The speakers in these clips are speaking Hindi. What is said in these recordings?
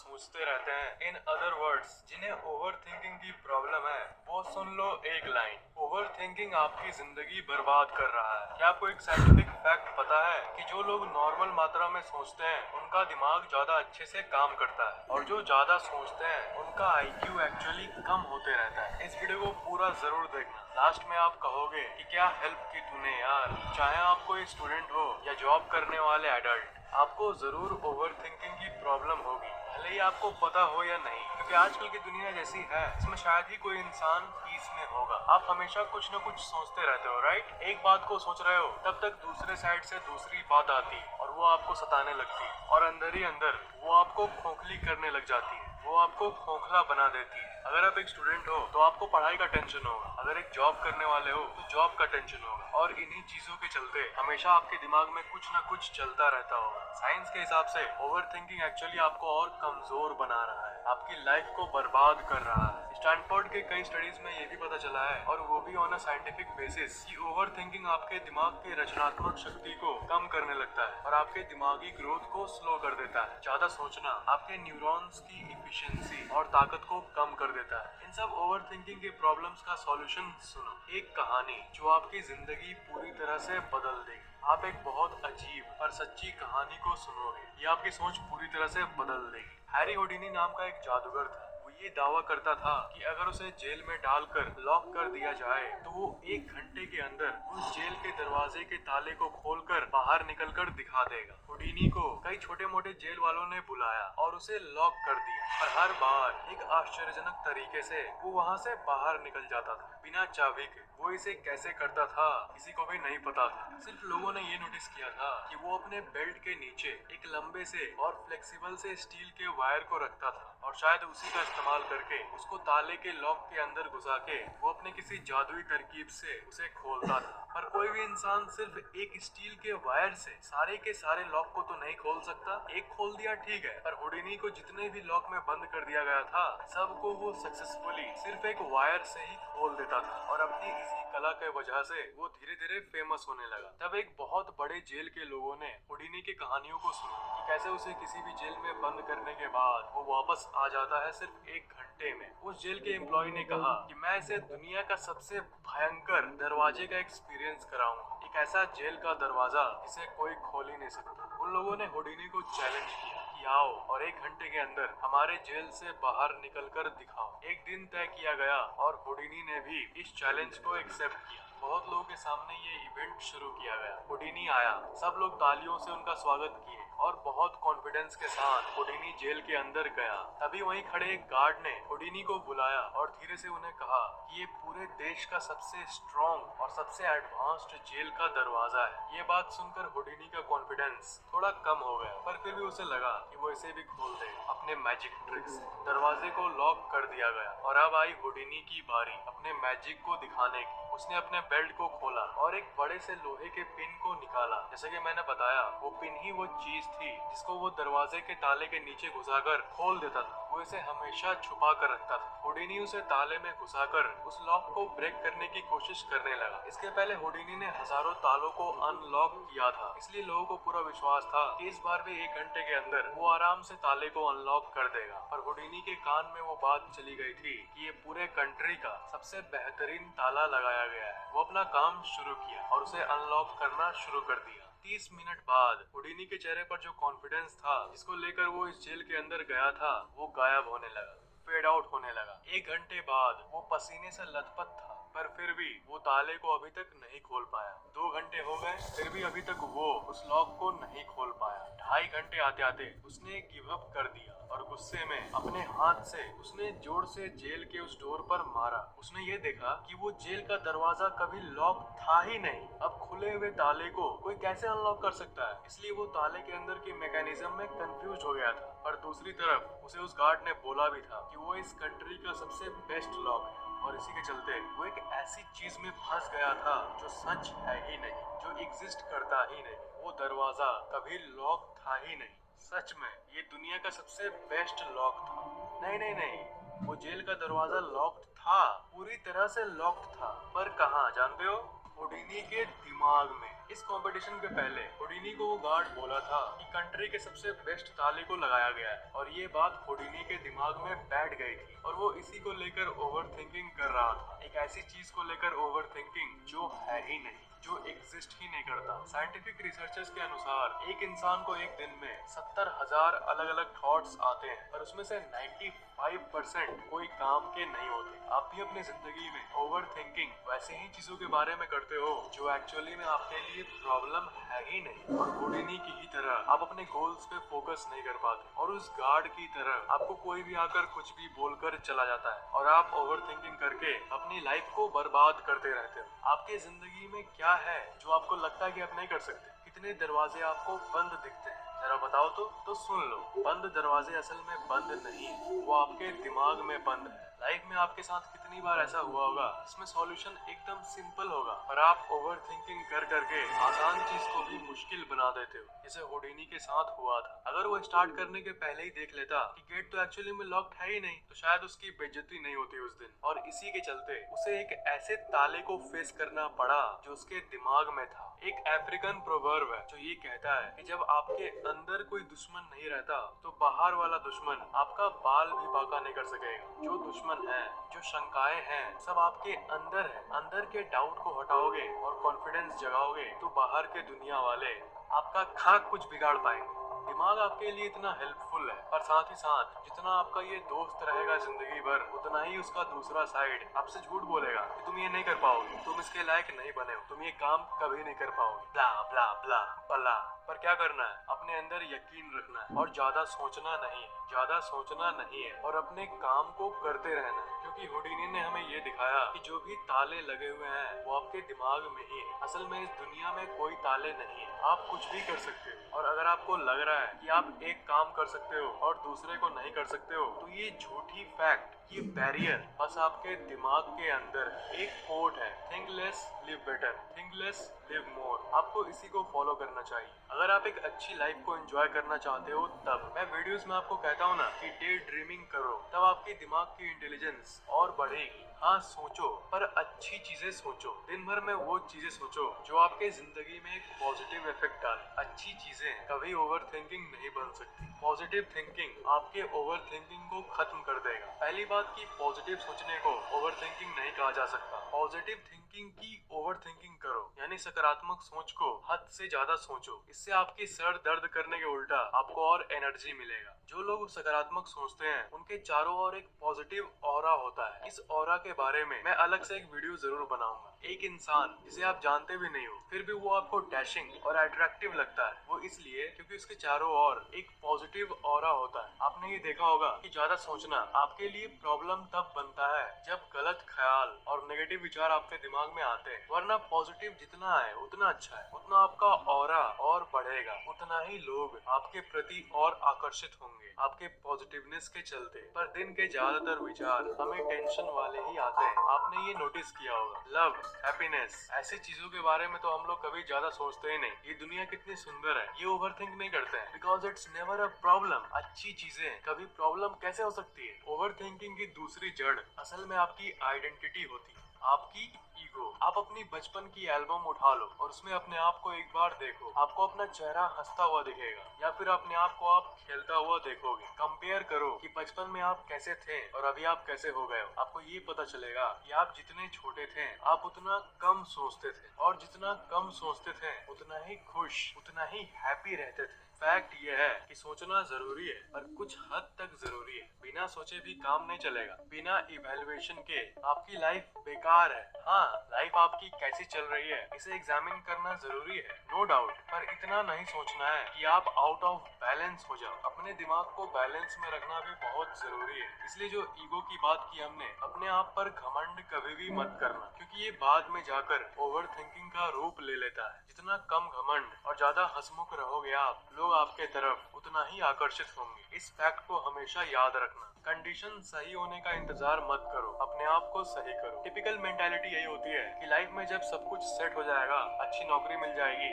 सोचते रहते हैं। इन अदर वर्ड्स, जिन्हें ओवर थिंकिंग की प्रॉब्लम है, वो सुन लो एक लाइन। ओवर थिंकिंग आपकी जिंदगी बर्बाद कर रहा है। क्या आपको एक साइंटिफिक फैक्ट पता है कि जो लोग नॉर्मल मात्रा में सोचते हैं उनका दिमाग ज्यादा अच्छे से काम करता है, और जो ज्यादा सोचते हैं उनका आईक्यू एक्चुअली कम होते रहता है। इस वीडियो को पूरा जरूर देखना। लास्ट में आप कहोगे कि क्या हेल्प की तूने यार। चाहे आप कोई स्टूडेंट हो या जॉब करने वाले एडल्ट, आपको जरूर ओवर थिंकिंग की प्रॉब्लम होगी, भले ही आपको पता हो या नहीं। क्योंकि आजकल की दुनिया जैसी है, इसमें शायद ही कोई इंसान पीस में होगा। आप हमेशा कुछ न कुछ सोचते रहते हो, राइट? एक बात को सोच रहे हो, तब तक दूसरे साइड से दूसरी बात आती और वो आपको सताने लगती, और अंदर ही अंदर वो आपको खोखली करने लग जाती है, वो आपको खोखला बना देती है। अगर आप एक स्टूडेंट हो तो आपको पढ़ाई का टेंशन होगा, अगर एक जॉब करने वाले हो तो जॉब का टेंशन होगा, और इन्हीं चीजों के चलते हमेशा आपके दिमाग में कुछ ना कुछ चलता रहता होगा। साइंस के हिसाब से ओवर थिंकिंग एक्चुअली आपको और कमजोर बना रहा है, आपकी लाइफ को बर्बाद कर रहा है। स्टैनफोर्ड के कई स्टडीज में ये भी पता चला है, और वो भी ऑन अ साइंटिफिक बेसिस, कि ओवर थिंकिंग आपके दिमाग की रचनात्मक शक्ति को कम करने लगता है और आपके दिमागी ग्रोथ को स्लो कर देता है। ज्यादा सोचना आपके न्यूरॉन्स की इफिशिएंसी और ताकत को कम कर देता है। इन सब ओवर थिंकिंग के प्रॉब्लम्स का सॉल्यूशन सुनो, एक कहानी जो आपकी जिंदगी पूरी तरह से बदल देगी। आप एक बहुत अजीब और सच्ची कहानी को सुनोगे, ये आपकी सोच पूरी तरह से बदल देगी। हैरी होडिनी नाम का एक जादूगर था। वो ये दावा करता था कि अगर उसे जेल में डालकर लॉक कर दिया जाए तो वो 1 घंटे के अंदर उस जेल के दरवाजे के ताले को खोलकर बाहर निकलकर दिखा देगा। होडिनी को कई छोटे मोटे जेल वालों ने बुलाया और उसे लॉक कर दिया, और हर बार एक आश्चर्यजनक तरीके से वो वहाँ से बाहर निकल जाता था बिना चाबी के। वो इसे कैसे करता था किसी को भी नहीं पता था। सिर्फ लोगों ने ये नोटिस किया था कि वो अपने बेल्ट के नीचे एक लंबे से और फ्लेक्सिबल से स्टील के वायर को रखता था, और शायद उसी का इस्तेमाल करके उसको ताले के लॉक के अंदर घुसा के वो अपने किसी जादुई तरकीब से उसे खोलता था। पर कोई भी इंसान सिर्फ एक स्टील के वायर से सारे के सारे लॉक को तो नहीं खोल सकता। एक खोल दिया ठीक है, पर होडिनी को जितने भी लॉक में बंद कर दिया गया था, सबको वो सक्सेसफुली सिर्फ एक वायर से ही खोल देता था, और अपनी इसी कला के वजह से वो धीरे धीरे फेमस होने लगा। तब एक बहुत बड़े जेल के लोगों ने होडिनी की कहानियों को सुना कि कैसे उसे किसी भी जेल में बंद करने के बाद वो वापस आ जाता है सिर्फ 1 घंटे में। उस जेल के एम्प्लॉय ने कहा कि मैं इसे दुनिया का सबसे भयंकर दरवाजे का एक्सपीरियंस कराऊंगा, एक ऐसा जेल का दरवाजा जिसे कोई खोल ही नहीं सकता। उन लोगों ने होडिनी को चैलेंज किया कि आओ और 1 घंटे के अंदर हमारे जेल से बाहर निकल कर दिखाओ। एक दिन तय किया गया और होडिनी ने भी इस चैलेंज को एक्सेप्ट किया। बहुत लोगों के सामने ये इवेंट शुरू किया गया। होडिनी आया, सब लोग तालियों से उनका स्वागत किए, और बहुत कॉन्फिडेंस के साथ होडिनी जेल के अंदर गया। तभी वहीं खड़े एक गार्ड ने होडिनी को बुलाया और धीरे से उन्हें कहा कि ये पूरे देश का सबसे स्ट्रॉन्ग और सबसे एडवांस्ड जेल का दरवाजा है। ये बात सुनकर होडिनी का कॉन्फिडेंस थोड़ा कम हो गया, पर फिर भी उसे लगा कि वो इसे भी खोल दे अपने मैजिक ट्रिक से। दरवाजे को लॉक कर दिया गया, और अब आई होडिनी की बारी अपने मैजिक को दिखाने की। उसने अपने बेल्ट को खोला और एक बड़े से लोहे के पिन को निकाला। जैसे कि मैंने बताया, वो पिन ही वो चीज थी जिसको वो दरवाजे के ताले के नीचे घुसाकर खोल देता था। वो इसे हमेशा छुपा कर रखता था। होडिनी उसे ताले में घुसाकर उस लॉक को ब्रेक करने की कोशिश करने लगा। इसके पहले होडिनी ने हजारों तालों को अनलॉक किया था, इसलिए लोगों को पूरा विश्वास था कि इस बार भी 1 घंटे के अंदर वो आराम से ताले को अनलॉक कर देगा। पर होडिनी के कान में वो बात चली गई थी कि ये पूरे कंट्री का सबसे बेहतरीन ताला लगाया गया है। वो अपना काम शुरू किया और उसे अनलॉक करना शुरू कर दिया। 30 मिनट बाद होडिनी के चेहरे पर जो कॉन्फिडेंस था जिसको लेकर वो इस जेल के अंदर गया था, वो गायब होने लगा, फेड आउट होने लगा। 1 घंटे बाद वो पसीने से लथपथ था, पर फिर भी वो ताले को अभी तक नहीं खोल पाया। 2 घंटे हो गए, फिर भी अभी तक वो उस लॉक को नहीं खोल पाया। 2.5 घंटे आते आते उसने गिव अप कर दिया, और गुस्से में अपने हाथ से उसने जोर से जेल के उस डोर पर मारा। उसने ये देखा कि वो जेल का दरवाजा कभी लॉक था ही नहीं। अब खुले हुए ताले को कोई कैसे अनलॉक कर सकता है? इसलिए वो ताले के अंदर के मैकेनिज्म में कंफ्यूज हो गया था। पर दूसरी तरफ उसे उस गार्ड ने बोला भी था कि वो इस कंट्री का सबसे बेस्ट लॉक है, और इसी के चलते वो एक ऐसी चीज में फंस गया था जो सच है ही नहीं, जो एग्जिस्ट करता ही नहीं। वो दरवाजा कभी लॉक था ही नहीं। सच में ये दुनिया का सबसे बेस्ट लॉक था। नहीं नहीं नहीं, वो जेल का दरवाजा लॉक्ड था, पूरी तरह से लॉक्ड था। पर कहाँ जानते हो? होडिनी के दिमाग में। इस कंपटीशन के पहले होडिनी को वो गार्ड बोला था कि कंट्री के सबसे बेस्ट ताले को लगाया गया है, और ये बात होडिनी के दिमाग में बैठ गई थी और वो इसी को लेकर ओवर थिंकिंग कर रहा था। एक ऐसी चीज को लेकर ओवर थिंकिंग जो है ही नहीं, जो एग्जिस्ट ही नहीं करता। साइंटिफिक रिसर्चर्स के अनुसार एक इंसान को एक दिन में 70,000 अलग अलग थॉट्स आते हैं, और उसमें से 95% कोई काम के नहीं होते। आप भी अपने जिंदगी में ओवर थिंकिंग वैसे ही चीजों के बारे में करते हो जो एक्चुअली में आपके लिए प्रॉब्लम है ही नहीं, और होडिनी की ही तरह आप अपने गोल्स पे फोकस नहीं कर पाते, और उस गार्ड की तरह आपको कोई भी आकर कुछ भी बोलकर चला जाता है और आप ओवर थिंकिंग करके अपनी लाइफ को बर्बाद करते रहते हो। आपके जिंदगी में क्या है जो आपको लगता है कि आप नहीं कर सकते? कितने दरवाजे आपको बंद दिखते हैं, जरा बताओ तो सुन लो। बंद दरवाजे असल में बंद नहीं है, वो आपके दिमाग में बंद है। लाइफ में आपके साथ कितनी बार ऐसा हुआ होगा इसमें सॉल्यूशन एकदम सिंपल होगा, पर आप ओवर थिंकिंग कर करके आसान चीज को भी मुश्किल बना देते हो, जैसे होडिनी के साथ हुआ था। अगर वो स्टार्ट करने के पहले ही देख लेता कि गेट तो एक्चुअली में लॉक्ड है ही नहीं, तो शायद उसकी बेइज्जती नहीं होती उस दिन, और इसी के चलते उसे एक ऐसे ताले को फेस करना पड़ा जो उसके दिमाग में था। एक अफ्रीकन प्रोवर्ब है जो ये कहता है कि जब आपके अंदर कोई दुश्मन नहीं रहता तो बाहर वाला दुश्मन आपका बाल भी बांका नहीं कर सकेगा। जो दुश्मन है, जो शंकाएं हैं, सब आपके अंदर है। अंदर के डाउट को हटाओगे और कॉन्फिडेंस जगाओगे तो बाहर के दुनिया वाले आपका खाक कुछ बिगाड़ पाएंगे। दिमाग आपके लिए इतना हेल्पफुल है, पर साथ ही साथ जितना आपका ये दोस्त रहेगा जिंदगी भर, उतना ही उसका दूसरा साइड आपसे झूठ बोलेगा कि तुम ये नहीं कर पाओगे, तुम इसके लायक नहीं बने हो, तुम ये काम कभी नहीं कर पाओगे, ब्ला ब्ला ब्ला ब्ला। पर क्या करना है? अपने अंदर यकीन रखना है और ज्यादा सोचना नहीं है, ज्यादा सोचना नहीं है, और अपने काम को करते रहना है। क्योंकि होडिनी ने हमें ये दिखाया कि जो भी ताले लगे हुए हैं वो आपके दिमाग में ही है। असल में इस दुनिया में कोई ताले नहीं है, आप कुछ भी कर सकते हो। और अगर आपको लग रहा है कि आप एक काम कर सकते हो और दूसरे को नहीं कर सकते हो, तो ये झूठी फैक्ट, ये बैरियर बस आपके दिमाग के अंदर एक कोड है, think less live better, think less live मोर। आपको इसी को फॉलो करना चाहिए। अगर आप एक अच्छी लाइफ को एंजॉय करना चाहते हो, तब मैं वीडियोस में आपको कहता हूँ ना कि डे ड्रीमिंग करो, तब आपके दिमाग की इंटेलिजेंस और बढ़ेगी। हाँ सोचो, पर अच्छी चीजें सोचो। दिन भर में वो चीजें सोचो जो आपके जिंदगी में एक पॉजिटिव इफेक्ट डाले। अच्छी चीजें कभी ओवर थिंकिंग नहीं बन सकती। पॉजिटिव थिंकिंग आपके ओवर थिंकिंग को खत्म कर देगा। पहली बात की पॉजिटिव सोचने को ओवर थिंकिंग नहीं कहा जा सकता। पॉजिटिव थिंकिंग की ओवर थिंकिंग करो, यानी सकारात्मक सोच को हद से ज्यादा सोचो। इससे आपकी सर दर्द करने के उल्टा आपको और एनर्जी मिलेगा। जो लोग सकारात्मक सोचते हैं उनके चारों ओर एक पॉजिटिव ऑरा होता है। इस ऑरा के बारे में मैं अलग से एक वीडियो जरूर बनाऊंगा। एक इंसान जिसे आप जानते भी नहीं हो, फिर भी वो आपको डैशिंग और अट्रैक्टिव लगता है, वो इसलिए क्योंकि उसके चारों ओर एक पॉजिटिव ऑरा होता है। आपने ये देखा होगा कि ज्यादा सोचना आपके लिए प्रॉब्लम तब बनता है जब गलत ख्याल और नेगेटिव विचार आपके दिमाग में आते हैं, वरना पॉजिटिव जितना है उतना अच्छा है, उतना आपका ऑरा और बढ़ेगा, उतना ही लोग आपके प्रति और आकर्षित होंगे आपके पॉजिटिवनेस के चलते। पर दिन के ज्यादातर विचार हमें टेंशन वाले ही आते हैं। आपने ये नोटिस किया होगा, लव, हैप्पीनेस, ऐसी चीजों के बारे में तो हम लोग कभी ज्यादा सोचते ही नहीं। ये दुनिया कितनी सुंदर है, ये ओवरथिंक नहीं करते हैं, because it's never a problem. अच्छी चीजें कभी प्रॉब्लम कैसे हो सकती है? ओवर थिंकिंग की दूसरी जड़ असल में आपकी आइडेंटिटी होती है, आपकी ईगो। आप अपनी बचपन की एल्बम उठा लो और उसमें अपने आप को एक बार देखो। आपको अपना चेहरा हंसता हुआ दिखेगा, या फिर अपने आप को आप खेलता हुआ देखोगे। कंपेयर करो कि बचपन में आप कैसे थे और अभी आप कैसे हो गए हो। आपको ये पता चलेगा कि आप जितने छोटे थे आप उतना कम सोचते थे, और जितना कम सोचते थे उतना ही खुश, उतना ही हैप्पी रहते थे। फैक्ट ये है कि सोचना जरूरी है, पर कुछ हद तक जरूरी है। बिना सोचे भी काम नहीं चलेगा। बिना इवैल्यूएशन के आपकी लाइफ बेकार है। हाँ, लाइफ आपकी कैसी चल रही है इसे एग्जामिन करना जरूरी है, नो डाउट, पर इतना नहीं सोचना है कि आप आउट ऑफ बैलेंस हो जाओ। अपने दिमाग को बैलेंस में रखना भी बहुत जरूरी है। इसलिए जो ईगो की बात की हमने, अपने आप पर घमंड कभी भी मत करना, क्योंकि ये बाद में जाकर ओवर थिंकिंग का रूप ले लेता है। जितना कम घमंड और ज्यादा हंसमुख रहोगे आप, लोग आपके तरफ उतना ही आकर्षित होंगे। इस फैक्ट को हमेशा याद रखना। कंडीशन सही होने का इंतजार मत करो, अपने आप को सही करो। टिपिकल मेंटालिटी यही होती है कि लाइफ में जब सब कुछ सेट हो जाएगा, अच्छी नौकरी मिल जाएगी,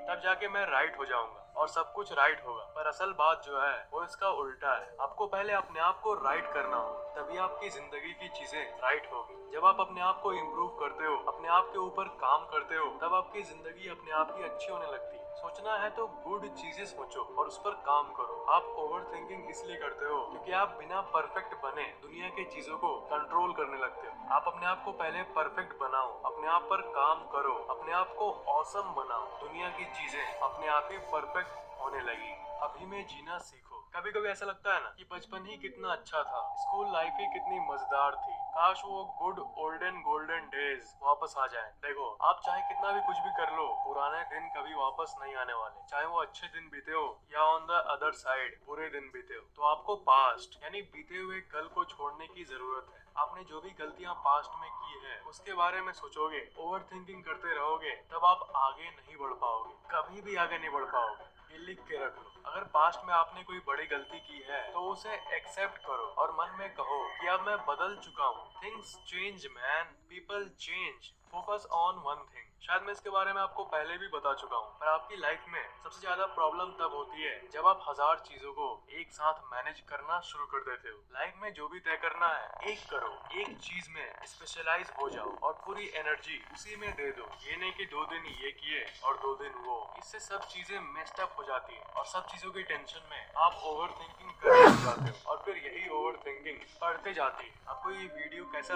तब जाके मैं राइट हो जाऊंगा। और सब कुछ राइट होगा। पर असल बात जो है वो इसका उल्टा है। आपको पहले अपने आप को राइट करना हो, तभी आपकी जिंदगी की चीजें राइट होगी। जब आप अपने आप को इम्प्रूव करते हो, अपने आप के ऊपर काम करते हो, तब आपकी जिंदगी अपने आप ही अच्छी होने लगती है। सोचना है तो गुड चीजें सोचो और उस पर काम करो। आप ओवर थिंकिंग इसलिए करते हो क्योंकि आप बिना परफेक्ट बने दुनिया की चीजों को कंट्रोल करने लगते हो। आप अपने आप को पहले परफेक्ट बनाओ, अपने आप पर काम करो, अपने आप को ऑसम बनाओ, दुनिया की चीजें अपने आप ही परफेक्ट होने लगी। अभी में जीना सीखो। कभी कभी ऐसा लगता है ना कि बचपन ही कितना अच्छा था, स्कूल लाइफ ही कितनी मजेदार थी। काश वो गुड ओल्डन गोल्डन डेज वापस आ जाएं। देखो, आप चाहे कितना भी कुछ भी कर लो, पुराने दिन कभी वापस नहीं आने वाले। चाहे वो अच्छे दिन बीते हो या ऑन द अदर साइड बुरे दिन बीते हो, तो आपको पास्ट यानी बीते हुए कल को छोड़ने की जरूरत है। आपने जो भी गलतियां पास्ट में की है उसके बारे में सोचोगे, ओवर थिंकिंग करते रहोगे, तब आप आगे नहीं बढ़ पाओगे, कभी भी आगे नहीं बढ़ पाओगे। ये लिख के रख लो। अगर पास्ट में आपने कोई बड़ी गलती की है तो उसे एक्सेप्ट करो और मन में कहो कि अब मैं बदल चुका हूँ। Things change man, people change, focus on one thing. शायद मैं इसके बारे में आपको पहले भी बता चुका हूँ, पर आपकी लाइफ में सबसे ज्यादा प्रॉब्लम तब होती है जब आप हजार चीजों को एक साथ मैनेज करना शुरू कर देते हो। लाइफ में जो भी तय करना है एक करो, एक चीज में स्पेशलाइज हो जाओ और पूरी एनर्जी उसी में दे दो। ये नहीं कि 2 दिन ये किए और 2 दिन वो। इससे सब चीजें मेस्ड अप हो जाती है और सब चीजों की टेंशन में आप ओवर थिंकिंग करने लग जाते हो और फिर यही ओवर थिंकिंग बढ़ते जाती है। आपको ये वीडियो कैसा